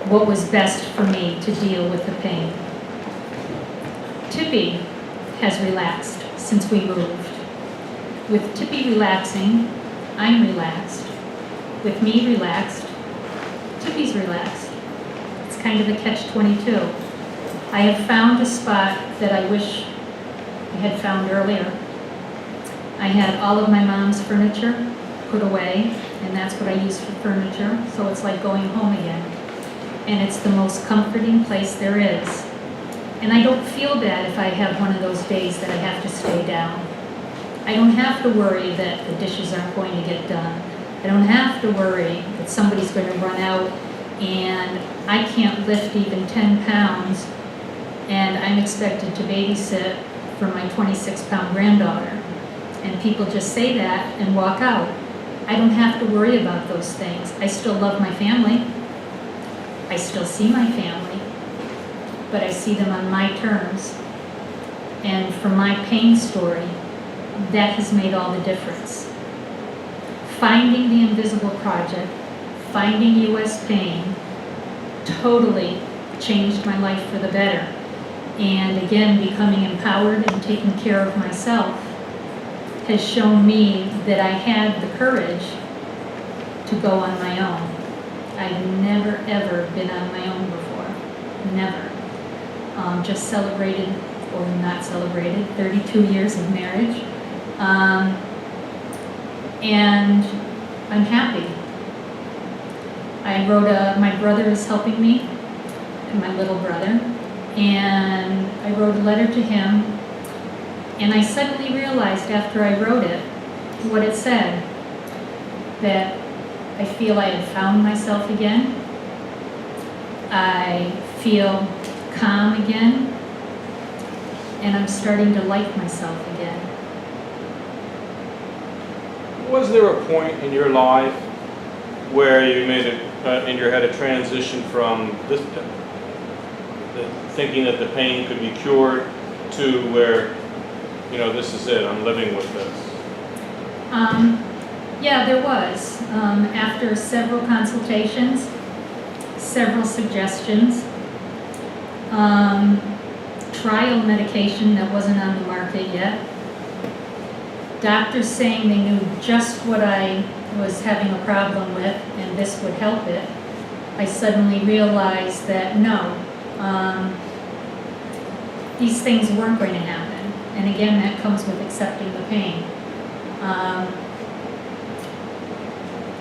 what was best for me to deal with the pain. Tippy has relaxed since we moved. With Tippy relaxing, I'm relaxed. With me relaxed, Tippy's relaxed. It's kind of a catch-22. I have found a spot that I wish I had found earlier. I had all of my mom's furniture put away, and that's what I use for furniture, so it's like going home again. And it's the most comforting place there is. And I don't feel bad if I have one of those days that I have to stay down. I don't have to worry that the dishes aren't going to get done. I don't have to worry that somebody's going to run out and I can't lift even 10 pounds and I'm expected to babysit for my 26-pound granddaughter. And people just say that and walk out. I don't have to worry about those things. I still love my family. I still see my family, but I see them on my terms. And for my pain story, that has made all the difference. Finding the Invisible Project, finding U.S. Pain, totally changed my life for the better. And again, becoming empowered and taking care of myself has shown me that I had the courage to go on my own. I've never, ever been on my own before. Never. Just celebrated, or not celebrated, 32 years of marriage. And I'm happy. I wrote my brother is helping me, and my little brother, and I wrote a letter to him, and I suddenly realized after I wrote it, what it said, that I feel I had found myself again. I feel calm again, and I'm starting to like myself again. Was there a point in your life where you made in your head a transition from this, thinking that the pain could be cured, to where, you know, this is it, I'm living with this? Yeah, there was. After several consultations, several suggestions, trial medication that wasn't on the market yet, doctors saying they knew just what I was having a problem with and this would help it, I suddenly realized that no, these things weren't going to happen. And again, that comes with accepting the pain.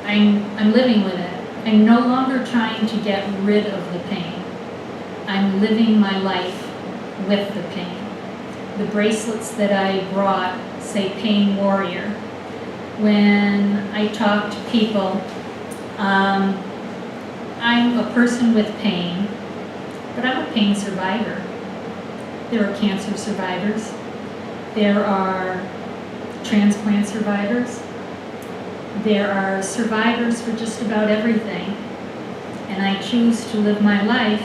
I'm living with it. I'm no longer trying to get rid of the pain. I'm living my life with the pain. The bracelets that I brought say Pain Warrior. When I talk to people, I'm a person with pain, but I'm a pain survivor. There are cancer survivors. There are transplant survivors. There are survivors for just about everything. And I choose to live my life,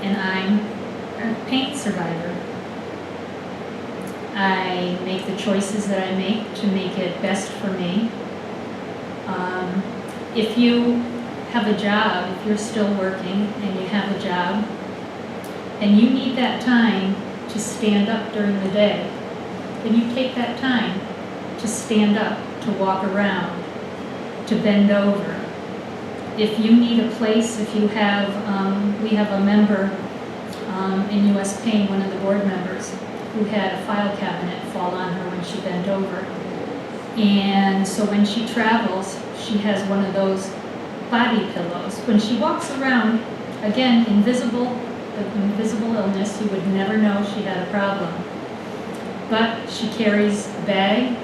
and I'm a pain survivor. I make the choices that I make to make it best for me. If you have a job, if you're still working and you have a job, and you need that time to stand up during the day, then you take that time to stand up, to walk around, to bend over. If you need a place, if you have, we have a member in U.S. Pain, one of the board members, who had a file cabinet fall on her when she bent over. And so when she travels, she has one of those body pillows. When she walks around, again, invisible illness, you would never know she had a problem. But she carries a bag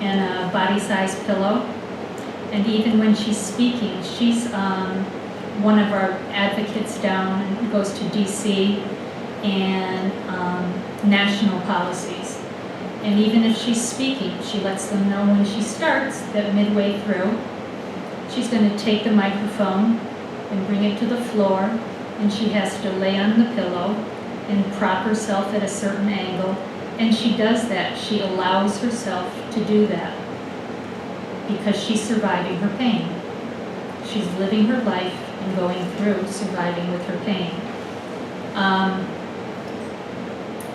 and a body-sized pillow. And even when she's speaking, she's one of our advocates down and goes to DC and national policies. And even if she's speaking, she lets them know when she starts that midway through, she's going to take the microphone and bring it to the floor, and she has to lay on the pillow and prop herself at a certain angle. And she does that. She allows herself to do that because she's surviving her pain. She's living her life and going through surviving with her pain.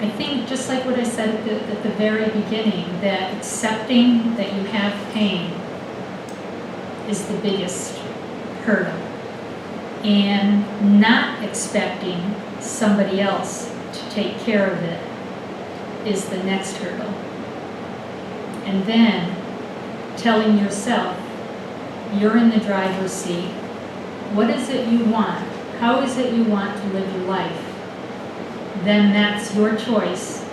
I think just like what I said at the very beginning, that accepting that you have pain is the biggest hurdle. And not expecting somebody else to take care of it is the next hurdle. And then telling yourself, you're in the driver's seat. What is it you want? How is it you want to live your life? Then that's your choice,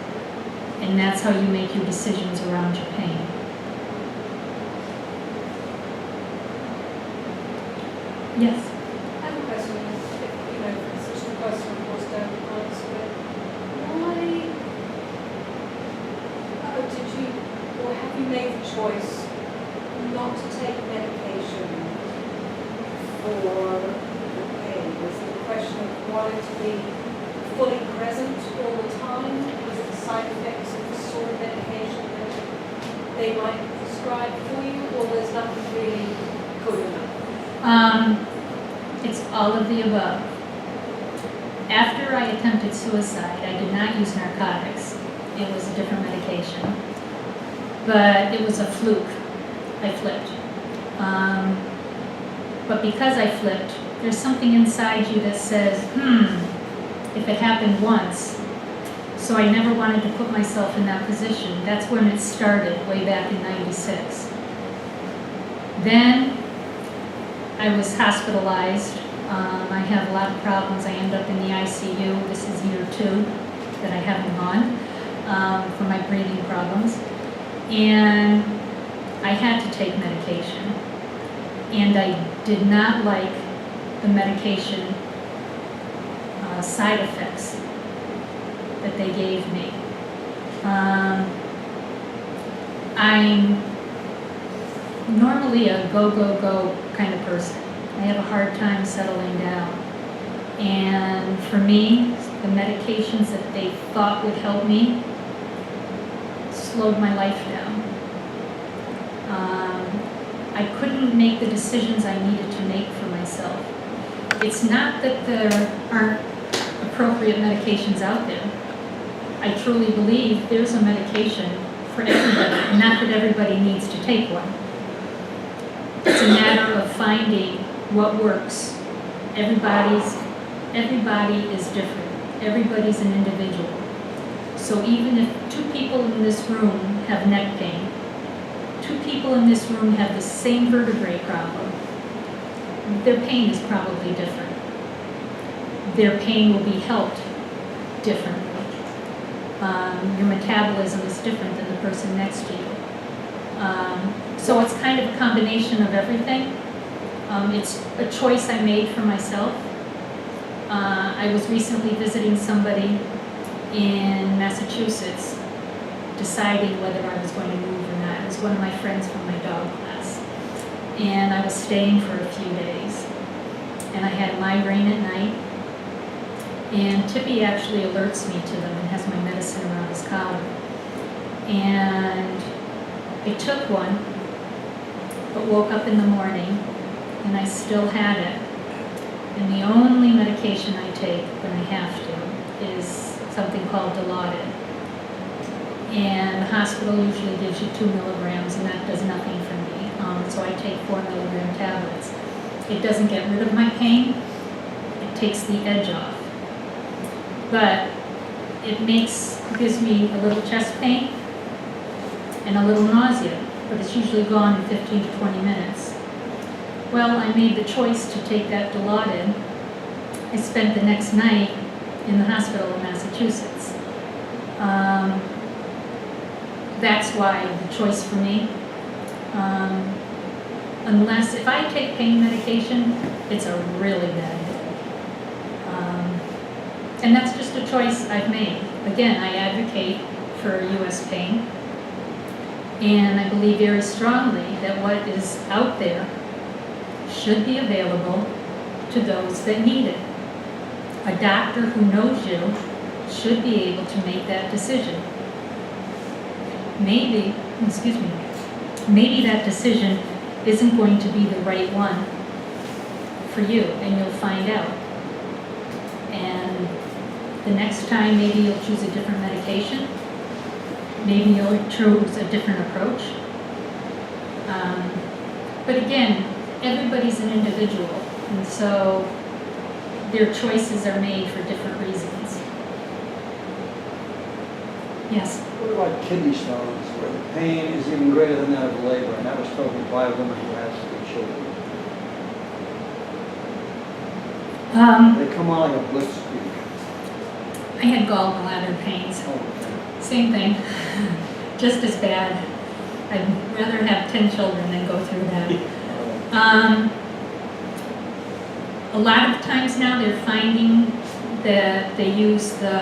and that's how you make your decisions around your pain. Yes? I have a question, if such a question, of course, don't answer it. Why did you, or have you made the choice not to take medication for the pain? Was it a question of wanting to be fully present all the time? Was it the side effects of the sort of medication that they might prescribe for you, or there's nothing really good enough? It's all of the above. After I attempted suicide, I did not use narcotics. It was a different medication. But it was a fluke. I flipped. But because I flipped, there's something inside you that says, if it happened once. So I never wanted to put myself in that position. That's when it started, way back in '96. Then I was hospitalized. I have a lot of problems. I end up in the ICU. This is year 2 that I haven't gone for my breathing problems. And I had to take medication. And I did not like the medication side effects that they gave me. I'm normally a go, go, go kind of person. I have a hard time settling down. And for me, the medications that they thought would help me slowed my life down. I couldn't make the decisions I needed to make for myself. It's not that there aren't appropriate medications out there. I truly believe there's a medication for everybody, not that everybody needs to take one. It's a matter of finding what works. Everybody is different. Everybody's an individual. So even if 2 people in this room have neck pain, 2 people in this room have the same vertebrae problem, their pain is probably different. Their pain will be helped differently. Your metabolism is different than the person next to you. So it's kind of a combination of everything. It's a choice I made for myself. I was recently visiting somebody in Massachusetts, deciding whether I was going to move or not. It was one of my friends from my dog class. And I was staying for a few days. And I had migraine at night. And Tippy actually alerts me to them and has my medicine around his collar. And I took one, but woke up in the morning and I still had it. And the only medication I take when I have to is something called Dilaudid. And the hospital usually gives you 2 milligrams, and that does nothing for me. So I take 4 milligram tablets. It doesn't get rid of my pain, it takes the edge off. But it gives me a little chest pain and a little nausea, but it's usually gone in 15 to 20 minutes. Well, I made the choice to take that Dilaudid. I spent the next night in the hospital in Massachusetts. That's why the choice for me. Unless, if I take pain medication, it's a really bad day. And that's just a choice I've made. Again, I advocate for U.S. pain. And I believe very strongly that what is out there should be available to those that need it. A doctor who knows you should be able to make that decision. Maybe that decision isn't going to be the right one for you, and you'll find out. And the next time, maybe you'll choose a different medication. Maybe you'll choose a different approach. But again, everybody's an individual, and so their choices are made for different reasons. Yes? What about kidney stones, where the pain is even greater than that of labor, and that was told me by a woman who has 3 children. They come on like a blitzkrieg. I had gallbladder pains. Oh, okay. Same thing, just as bad. I'd rather have 10 children than go through that. A lot of times now they're finding that they use the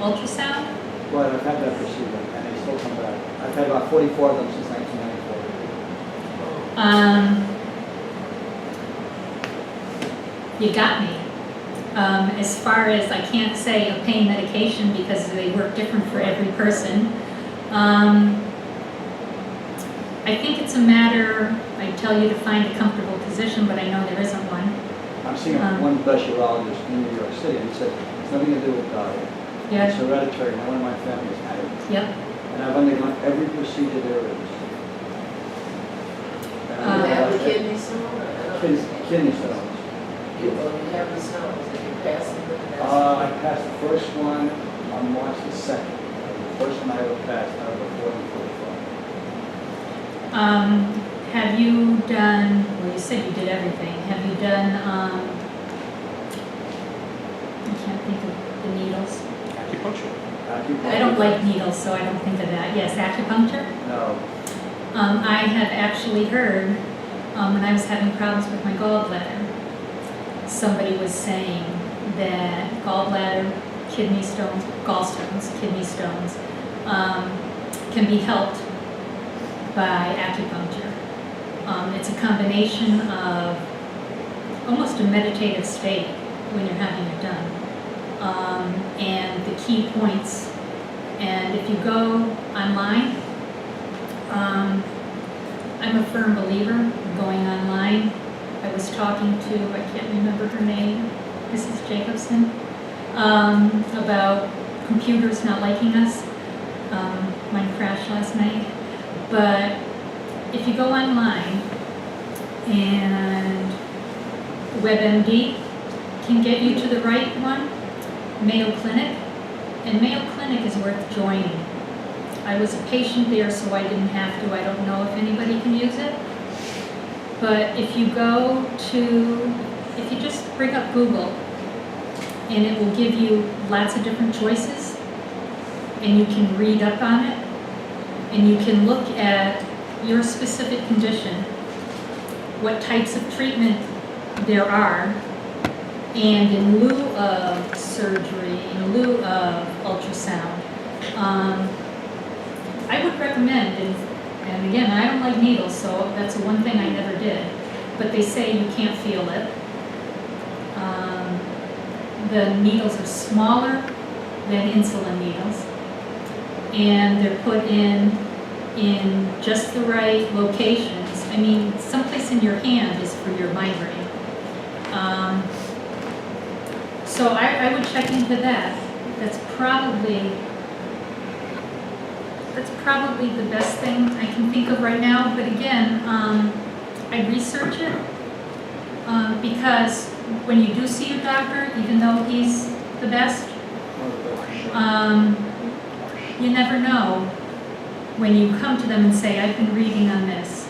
ultrasound. Right, I've had that procedure, and they still come back. I've had about 44 of them since 1994. You got me. As far as, I can't say a pain medication because they work different for every person. I think it's a matter, I tell you to find a comfortable position, but I know there isn't one. I'm seeing one best urologist in New York City, and he said, it's nothing to do with diet. Yeah. It's hereditary. No one in my family has had it. Yep. And I've undergone every procedure there is. And You I have the realized kidney stone? that- Kidney stones. You have the stones, and you pass them to the next I passed the first one on March the 2nd. The first one I ever passed out of the 45. Have you done, well, you said you did everything. Have you done, I can't think of the needles. Acupuncture. I don't like needles, so I don't think of that. Yes, acupuncture. No. I have actually heard, when I was having problems with my gallbladder, somebody was saying that gallbladder, kidney stones, gallstones, kidney stones, can be helped by acupuncture. It's a combination of almost a meditative state when you're having it done. And the key points, and if you go online, I'm a firm believer in going online. I was talking to, I can't remember her name, Mrs. Jacobson, about computers not liking us. Mine crashed last night. But if you go online, and WebMD can get you to the right one, Mayo Clinic, and Mayo Clinic is worth joining. I was a patient there, so I didn't have to. I don't know if anybody can use it. But if you go to, if you just bring up Google, and it will give you lots of different choices, and you can read up on it, and you can look at your specific condition, what types of treatment there are, and in lieu of surgery, in lieu of ultrasound, I would recommend, and again, I don't like needles, so that's the one thing I never did, but they say you can't feel it. The needles are smaller than insulin needles, and they're put in just the right locations. I mean, someplace in your hand is for your migraine. So I would check into that. That's probably the best thing I can think of right now. But again, I research it because when you do see your doctor, even though he's the best, you never know when you come to them and say, I've been reading on this.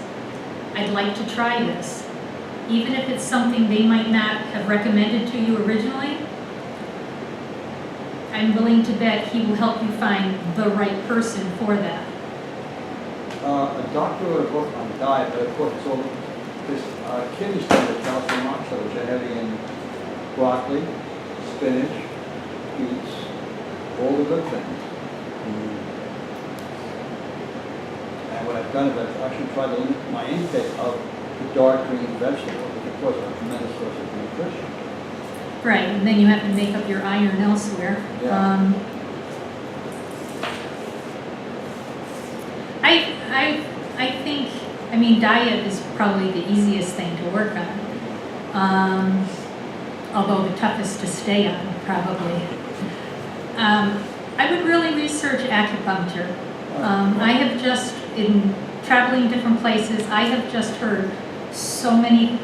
I'd like to try this. Even if it's something they might not have recommended to you originally, I'm willing to bet he will help you find the right person for that. A doctor wrote a book on diet, but of course it's all this kidney stone with calcium oxide, which are heavy in broccoli, spinach, beets, all the good things. And what I've done is I've actually tried to limit my intake of the dark green vegetables, which of course are a tremendous source of nutrition. Right, and then you have to make up your iron elsewhere. Yeah. I think, I mean, diet is probably the easiest thing to work on. although the toughest to stay on, probably. I would really research acupuncture. I have just, in traveling different places, I have just heard so many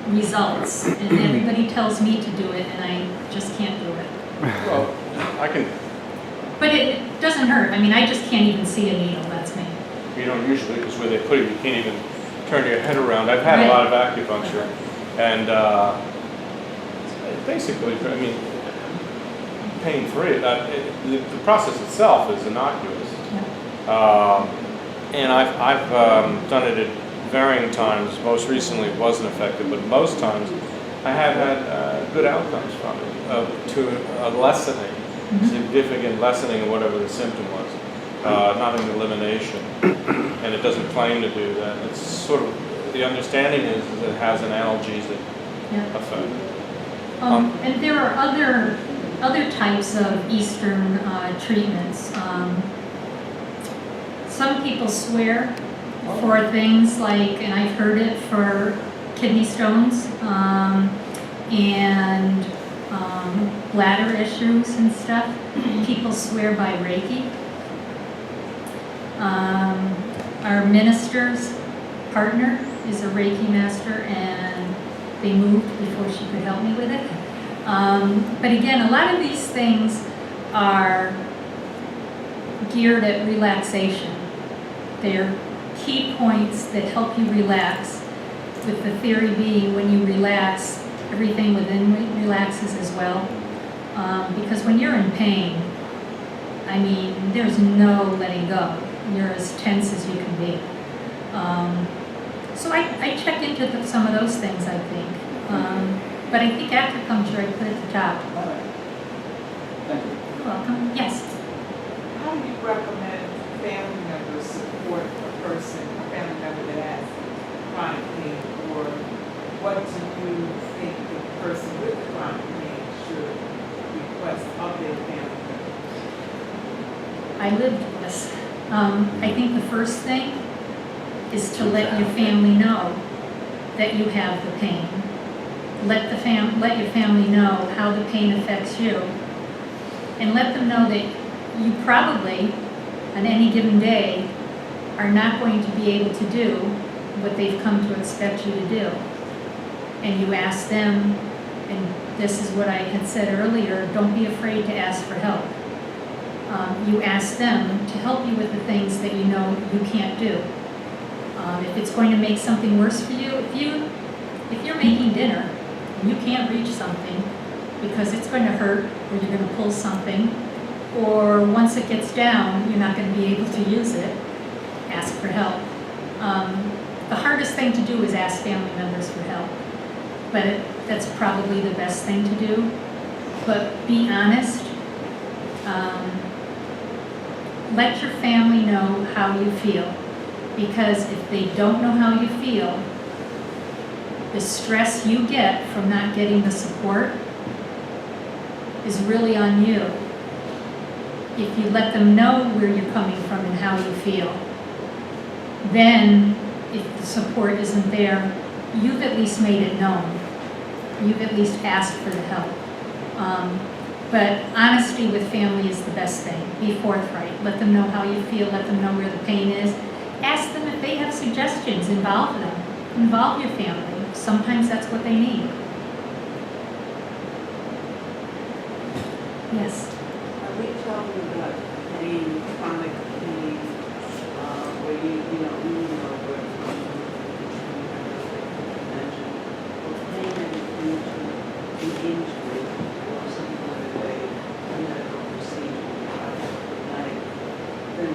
results, and everybody tells me to do it, and I just can't do it. Well, I can, But it doesn't hurt. I mean, I just can't even see a needle, that's me. you know, usually, because where they put it, you can't even turn your head around. I've had a lot of acupuncture, and basically, I mean, pain-free. The process itself is innocuous. And I've done it at varying times. Most recently it wasn't effective, but most times I have had good outcomes from it, to a lessening, significant lessening of whatever the symptom was, not an elimination. And it doesn't claim to do that. It's sort of, the understanding is that it has an analgesic effect. And there are other types of Eastern treatments. Some people swear for things like, and I've heard it for kidney stones and bladder issues and stuff. People swear by Reiki. Our minister's partner is a Reiki master, and they moved before she could help me with it. But again, a lot of these things are geared at relaxation. They're key points that help you relax, with the theory being when you relax, everything within relaxes as well. Because when you're in pain, I mean, there's no letting go. You're as tense as you can be. So I check into some of those things, I think. But I think acupuncture I put at the top. All right. Thank you. You're welcome. Yes. How do you recommend family members support a person, a family member that has chronic pain? Or what do you think the person with chronic pain should request of their family member? I lived this. I think the first thing is to let your family know that you have the pain. Let your family know how the pain affects you, and let them know that you probably, on any given day, are not going to be able to do what they've come to expect you to do. And you ask them, and this is what I had said earlier, don't be afraid to ask for help. You ask them to help you with the things that you know you can't do. If it's going to make something worse for you, if you're making dinner and you can't reach something because it's going to hurt, or you're going to pull something, or once it gets down, you're not going to be able to use it, ask for help. The hardest thing to do is ask family members for help, but that's probably the best thing to do. But be honest. Let your family know how you feel, because if they don't know how you feel, the stress you get from not getting the support is really on you. If you let them know where you're coming from and how you feel, then if the support isn't there, you've at least made it known. You've at least asked for the help. But honesty with family is the best thing. Be forthright. Let them know how you feel. Let them know where the pain is. Ask them if they have suggestions. Involve them. Involve your family. Sometimes that's what they need. Yes. Are we talking about pain, chronic pain, where you know where mentioned, or pain that is due to an injury or some kind of a medical procedure, like thin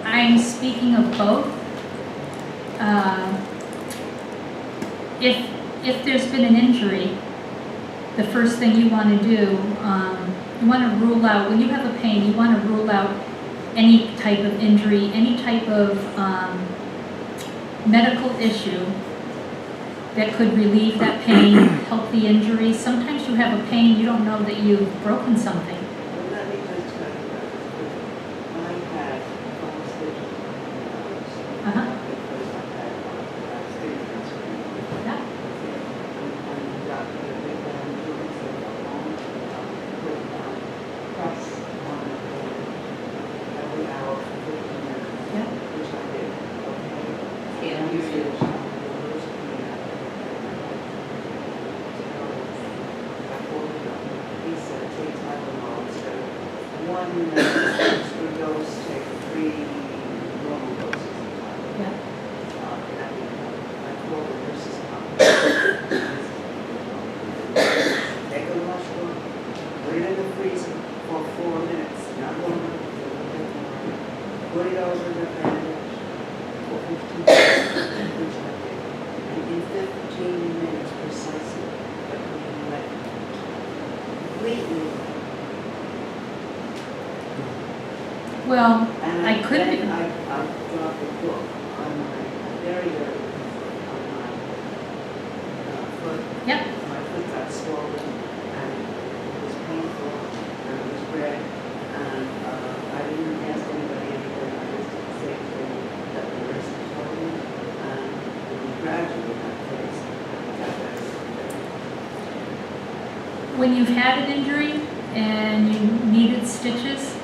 I'm speaking of both. If there's been an injury, the first thing you want to do, you want to rule out, when you have a pain, you want to rule out any type of injury, any type of medical issue that could relieve that pain, help the injury. Sometimes you have a pain, you don't know that you've broken something. Well, let me just tell you that I had conversations with my Uh-huh. because I family members, extra dose, take 3 normal doses of time. Yeah. I call the nurse's conference. Take a mushroom, put it in the freezer for 4 minutes, not longer, put it over the bandage for 15 minutes, which I did. And in 15 minutes precisely, the pain left. Completely left. Well, And I could be. then I dropped a book on my, very early on my foot. Yep. My foot got swollen and it was painful and it was red. And I didn't ask anybody anything. I just did the same thing that the nurse had told me. And it was gradually got fixed. I got better. When you've had an injury and you needed stitches,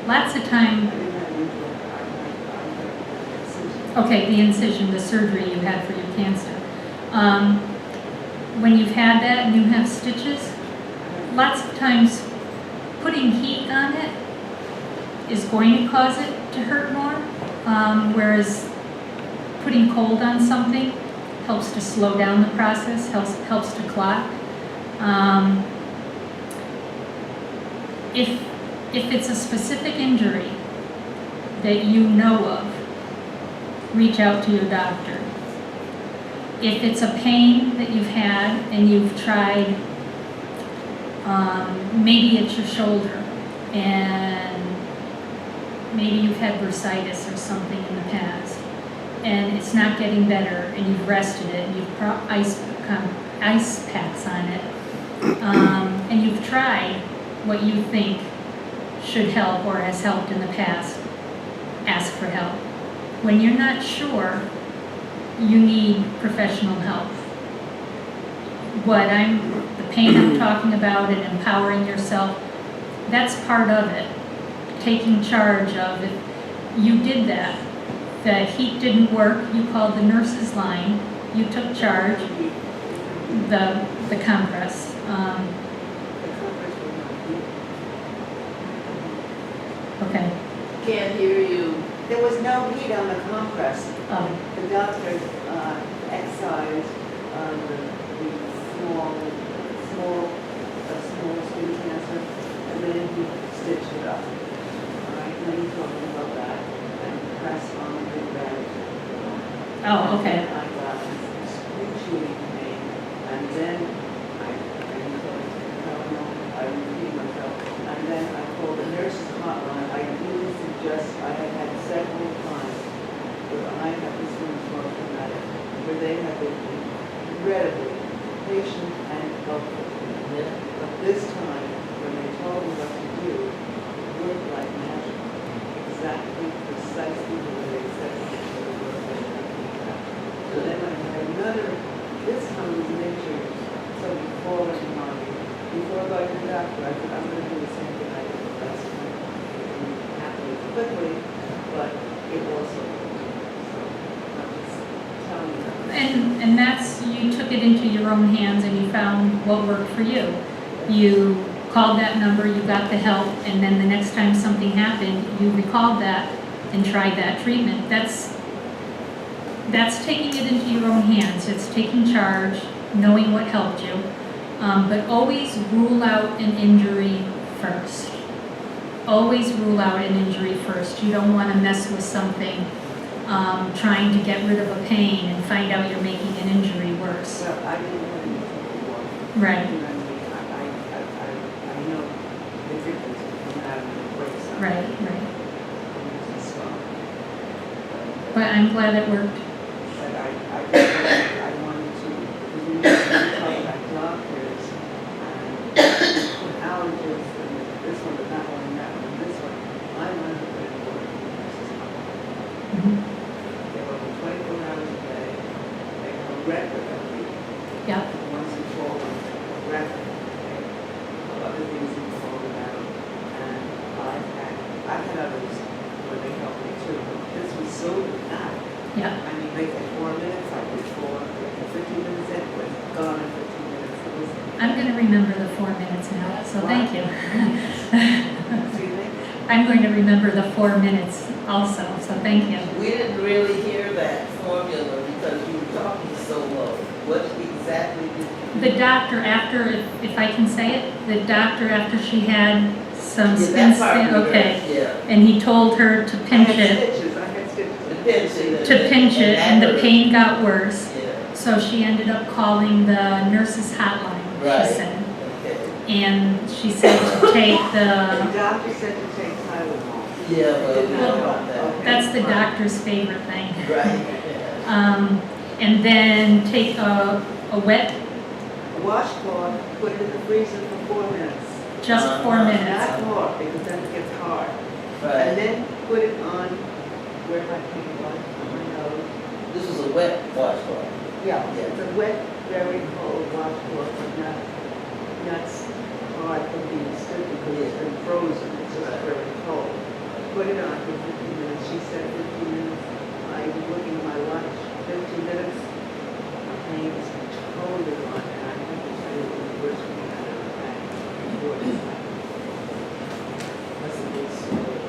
lots of I time, didn't have usual, I had incisions. okay, the incision, the surgery you had for your cancer. When you've had that and you have stitches, lots of times putting heat on it is going to cause it to hurt more, whereas putting cold on something helps to slow down the process, helps to clot. If it's a specific injury that you know of, reach out to your doctor. If it's a pain that you've had and you've tried, maybe it's your shoulder and maybe you've had bursitis or something in the past and it's not getting better and you've rested it and you've put ice packs on it, and you've tried what you think should help or has helped in the past, ask for help. When you're not sure, you need professional help. The pain I'm talking about and empowering yourself, that's part of it. Taking charge of it. You did that. The heat didn't work, you called the nurse's line, you took charge, the compress. The compress was not heat. Okay. Can't hear you. There was no heat on the compress. Oh, The doctor excised the small skin cancer, and then he stitched it up. All right, and then he told me about that, and pressed on the big bandage. oh, okay. And I got this excruciating pain, and then I told him, no, I repeat myself, and then I called the nurse's hotline. I really suggest, I had had several times where I have this one more traumatic, where they have been incredibly patient and helpful. But this time, when they told me what to do, it worked like magic. Exactly, precisely the way they said it would work like that. So then I had another, this time was nature, so before I went on, before going to the doctor, I said, I'm going to do the same thing I did the last time. It happened quickly, but it also worked. So I'm just telling you that. And that's, you took it into your own hands and you found what worked for you. You called that number, you got the help, and then the next time something happened, you recalled that and tried that treatment. That's taking it into your own hands. It's taking charge, knowing what helped you. But always rule out an injury first. Always rule out an injury first. You don't want to mess with something, trying to get rid of a pain and find out you're making an injury worse. Well, I didn't have anything before. Right. You know what I mean? I know the difference between having a break something. Right. And it's strong. But I'm glad it worked. But I wanted to, because we talk about doctors and allergists and this one, but that one, and that one, and this one. I wanted to put it forward to the nurse's office. Mhm. They were open 24 hours a day. They have a record of the Yep. once and for all, a record of other things you told about. And I've had others where they helped me too. This was so dramatic. Yep. I mean, they said 4 minutes, I did 4, 15 minutes in, was gone in 15 minutes. It was, I'm going to remember the 4 minutes now, so thank you. see, thank I'm going to remember the 4 minutes also, so thank you. We didn't really hear that formula because you were talking so low. What exactly did you? The doctor, after, if I can say it, the doctor, after she had some Yeah, spin, that part we heard, okay, Yeah. and he told her to pinch I had it, stitches, I had stitches. to pinch it, and the that pain got worse. hurt. Yeah, So she ended up calling the nurse's hotline, Right. she said. okay. And she said to take The the, doctor said to take Tylenol. Yeah, well, we know Well, about that. okay. that's the doctor's favorite thing. Right, yeah. And then take a wet, A washcloth, put it in the freezer for 4 minutes. just 4 minutes. Not more, because then it gets hard. And Right. then put it on, where my finger was, on my nose. This was a wet washcloth. Yeah, Yeah. it's a wet, very cold washcloth, but not hard for being stood because it's been frozen, it's just Right. very cold. Put it on for 15 minutes, she said 15 minutes, I was looking at my watch, 15 minutes, my pain is totally gone, and I have to tell you, it was the worst thing I've ever had before this happened. That's a good story.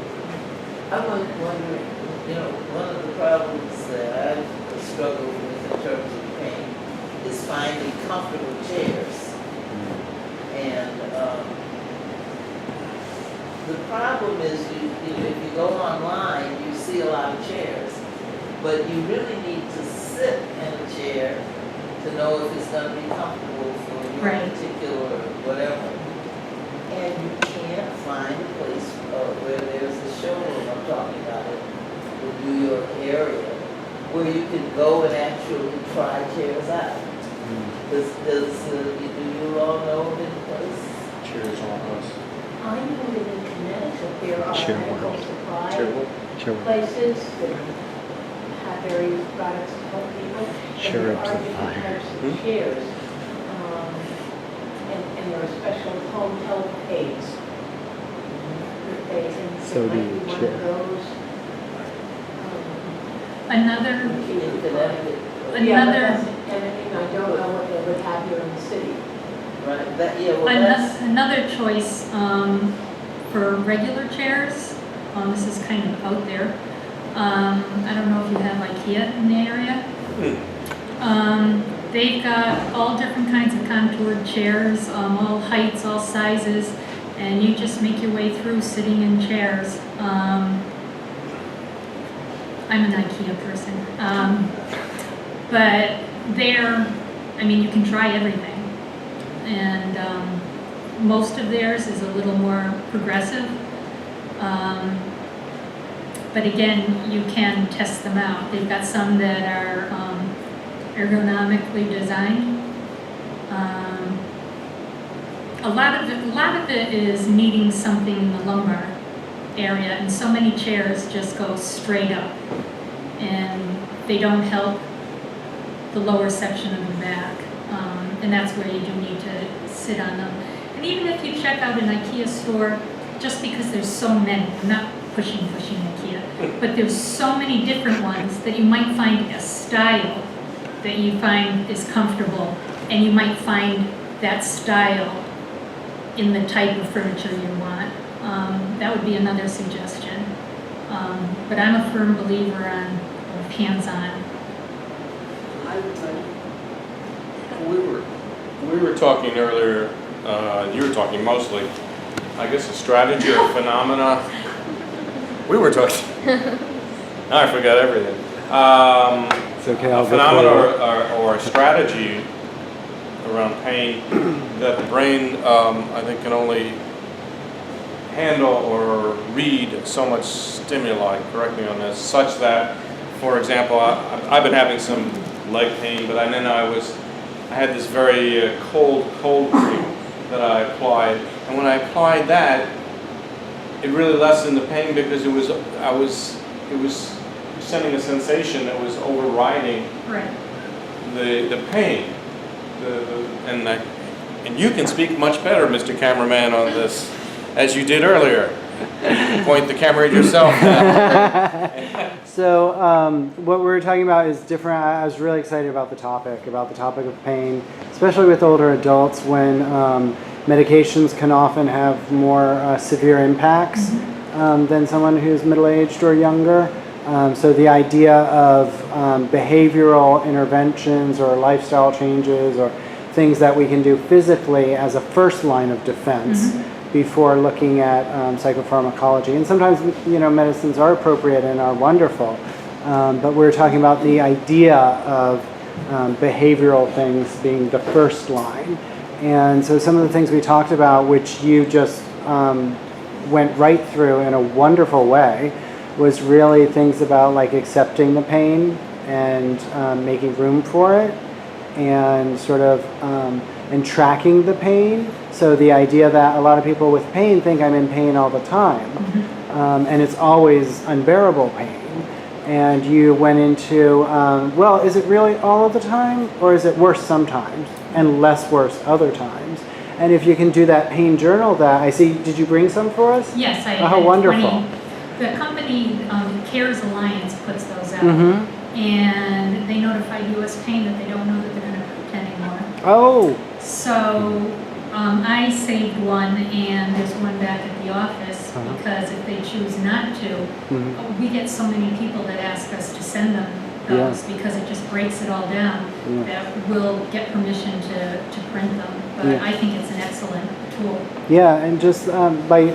I was wondering, you know, one of the problems that I've struggled with in terms of pain is finding comfortable chairs. And the problem is if you go online, you see a lot of chairs, but you really need to sit in a chair to know if it's going to be comfortable for your Right. particular whatever. And you can't find a place where there's a showroom, I'm talking about it, the New York area, where you can go and actually try chairs out. Do you all know of any place? Cheers on us. I know that in Connecticut, there are Chair medical world. supply Chair places that have various products to help people. Chair And there up are to different fire. types of chairs. And there are special home health aids. That they can, So it do might be one chair. of those. Another, In Connecticut? Yeah, but another, that's, and I don't know what they would have here in the city. Right, well, that's, another choice, for regular chairs, this is kind of out there. I don't know if you have IKEA in the area. They've got all different kinds of contoured chairs, all heights, all sizes, and you just make your way through sitting in chairs. I'm an IKEA person. But there, I mean, you can try everything. And most of theirs is a little more progressive. But again, you can test them out. They've got some that are ergonomically designed. A lot of it is needing something in the lumbar area, and so many chairs just go straight up, and they don't help the lower section of the back, and that's where you do need to sit on them. And even if you check out an IKEA store, just because there's so many, I'm not pushing IKEA, but there's so many different ones that you might find a style that you find is comfortable, and you might find that style in the type of furniture you want. That would be another suggestion. But I'm a firm believer of hands-on. I would like, We were talking earlier, you were talking mostly, I guess, a strategy or phenomena. We were talking, now I forgot everything. It's okay, I'll A go phenomena forward. or a strategy around pain that the brain, I think, can only handle or read so much stimuli, correct me on this, such that, for example, I've been having some leg pain, but then I had this very cold cream that I applied, and when I applied that, it really lessened the pain because it was sending a sensation that was overriding Right. the pain. And you can speak much better, Mr. Cameraman, on this, as you did earlier. You can point the camera at yourself now. So what we're talking about is different. I was really excited about the topic of pain, especially with older adults when medications can often have more severe impacts. than someone who's middle-aged or younger. So the idea of behavioral interventions or lifestyle changes or things that we can do physically as a first line of defense before looking at psychopharmacology. And sometimes, medicines are appropriate and are wonderful, but we're talking about the idea of behavioral things being the first line. And so some of the things we talked about, which you just went right through in a wonderful way, was really things about like accepting the pain and making room for it, and sort of and tracking the pain. So the idea that a lot of people with pain think I'm in pain all the time, and it's always unbearable pain. And you went into, well, is it really all of the time, or is it worse sometimes and less worse other times? And if you can do that pain journal, that I see, did you bring some for us? Yes, I Oh, had wonderful. 20. The company, CARES Alliance, puts those out. Mm-hmm. And they notified US Pain that they don't know that they're going to print anymore. Oh. So I saved one, and there's one back at the office, because if they choose not to, we get so many people that ask us to send them those, because it just breaks it all down, that we'll get permission to print them. But I think it's an excellent tool. Yeah, and just by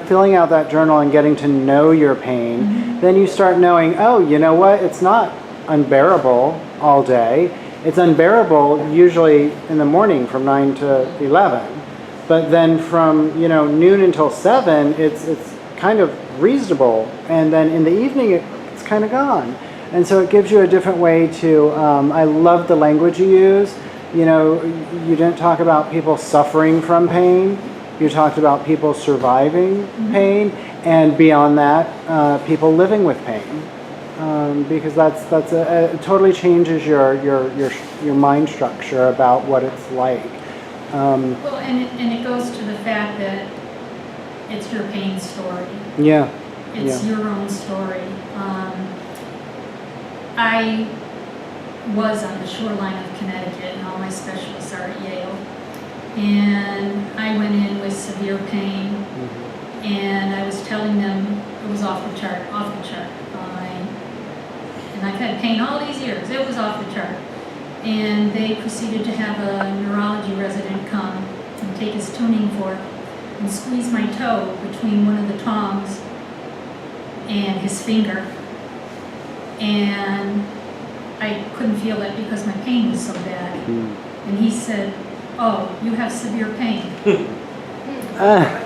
filling out that journal and getting to know your pain, then you start knowing, oh, you know what, it's not unbearable all day. It's unbearable usually in the morning from 9 to 11. But then from noon until 7, it's kind of reasonable. And then in the evening, it's kind of gone. And so it gives you a different way to, I love the language you use. You didn't talk about people suffering from pain. You talked about people surviving pain, and beyond that, people living with pain. Because that's it totally changes your mind structure about what it's like. Well, and it goes to the fact that it's your pain story. Yeah. It's your own story. I was on the shoreline of Connecticut, and all my specialists are at Yale. And I went in with severe pain, and I was telling them it was off the chart. And I've had pain all these years. It was off the chart. And they proceeded to have a neurology resident come and take his tuning fork and squeeze my toe between one of the tongs and his finger. And I couldn't feel it because my pain was so bad. And he said, "Oh, you have severe pain."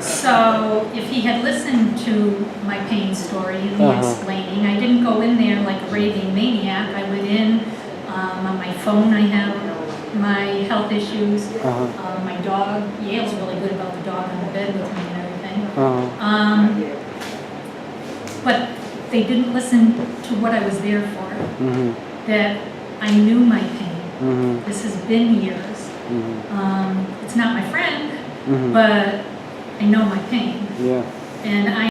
So if he had listened to my pain story and the explaining, I didn't go in there like a raving maniac. I went in on my phone. I have my health issues. My dog, Yale's really good about the dog on the bed with me and everything. But they didn't listen to what I was there for. That I knew my pain. This has been years. It's not my friend, but I know my pain. And I